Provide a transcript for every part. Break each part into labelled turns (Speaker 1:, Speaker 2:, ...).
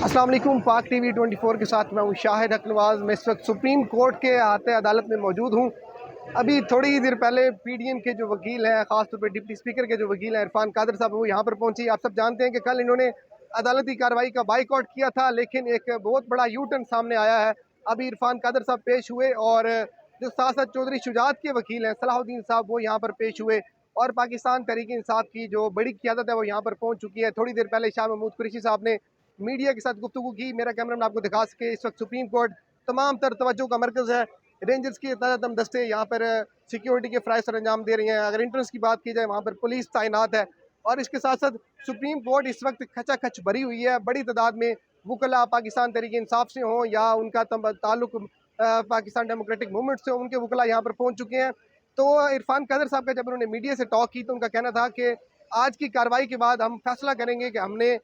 Speaker 1: अस्सलाम वालेकुम। पाक टीवी 24 के साथ मैं हूँ शाहिद अकनवाज। मैं इस वक्त सुप्रीम कोर्ट के अहाते अदालत में मौजूद हूँ। अभी थोड़ी ही देर पहले पीडीएम के जो वकील हैं, ख़ासतौर पर डिप्टी स्पीकर के जो वकील हैं इरफान कादर साहब, वो यहाँ पर पहुँचे। आप सब जानते हैं कि कल इन्होंने अदालती कार्रवाई का बाइकआउट किया था, लेकिन एक बहुत बड़ा यू टर्न सामने आया है। अभी इरफान कादर साहब पेश हुए और जो साथ साथ चौधरी शुजात के वकील हैं सलाहुद्दीन साहब, वो यहाँ पर पेश हुए और पाकिस्तान तहरीक इंसाफ की जो बड़ी क़यादत है वो यहाँ पर पहुँच चुकी है। थोड़ी देर पहले शाह महमूद कुरैशी साहब ने मीडिया के साथ गुफ्तगू की। मेरा कैमरा आपको दिखा सके, इस वक्त सुप्रीम कोर्ट तमाम तर तवज्जो का मरकज़ है। रेंजर्स की तदम दस्ते यहाँ पर सिक्योरिटी के फ़राइज़ सर अंजाम दे रही हैं। अगर इंट्रेंस की बात की जाए, वहाँ पर पुलिस तैनात है और इसके साथ साथ सुप्रीम कोर्ट इस वक्त खचाखच भरी हुई है। बड़ी तादाद में वकला पाकिस्तान तहरीक इंसाफ से हों या उनका ताल्लुक पाकिस्तान डेमोक्रेटिक मूवमेंट से, उनके वकला यहाँ पर पहुँच चुके हैं। तो इरफान कादर साहब का जब उन्होंने मीडिया से टॉक की तो उनका कहना था कि आज की कार्रवाई के बाद हम फैसला करेंगे कि हमने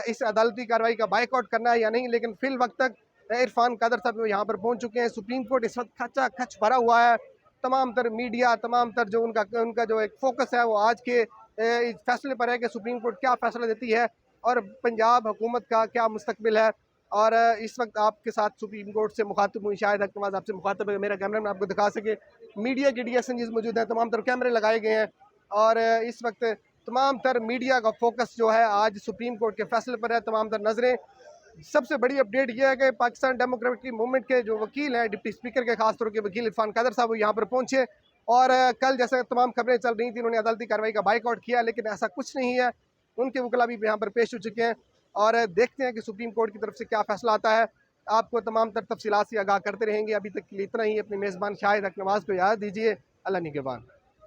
Speaker 1: इस अदालती कार्रवाई का बाइकआउट करना है या नहीं। लेकिन फिल वक्त तक इरफान कादर साहब यहाँ पर पहुँच चुके हैं। सुप्रीम कोर्ट इस वक्त खचा खच भरा हुआ है। तमाम तर मीडिया, तमाम तर जो उनका जो एक फोकस है वो आज के इस फैसले पर है कि सुप्रीम कोर्ट क्या फ़ैसला देती है और पंजाब हुकूमत का क्या मुस्तकबिल है। और इस वक्त आपके साथ सुप्रीम कोर्ट से मुखातिब हुई, शाहिद अकनवाज आपसे मुखातिब है। मेरा कैमरा में आपको दिखा सके, मीडिया के DSNGs मौजूद हैं, तमाम तर कैमरे लगाए गए हैं और इस वक्त तमाम तर मीडिया का फोकस जो है आज सुप्रीम कोर्ट के फैसले पर है। तमाम तर नज़रें, सबसे बड़ी अपडेट यह है कि पाकिस्तान डेमोक्रेटिक मूवमेंट के जो वकील हैं, डिप्टी स्पीकर के खासतौर के वकील इरफान कादर साहब, वो यहाँ पर पहुँचे और कल जैसे तमाम खबरें चल रही थी उन्होंने अदालती कार्रवाई का बाइकआउट किया, लेकिन ऐसा कुछ नहीं है। उनके वकला भी यहाँ पर पेश हो चुके हैं और देखते हैं कि सुप्रीम कोर्ट की तरफ से क्या फ़ैसला आता है। आपको तमाम तर तफसीलात से आगाह करते रहेंगे। अभी तक के लिए इतना ही। अपने मेज़बान शाहिद अकनवाज को याद दीजिए। अल्लाह निगहबान।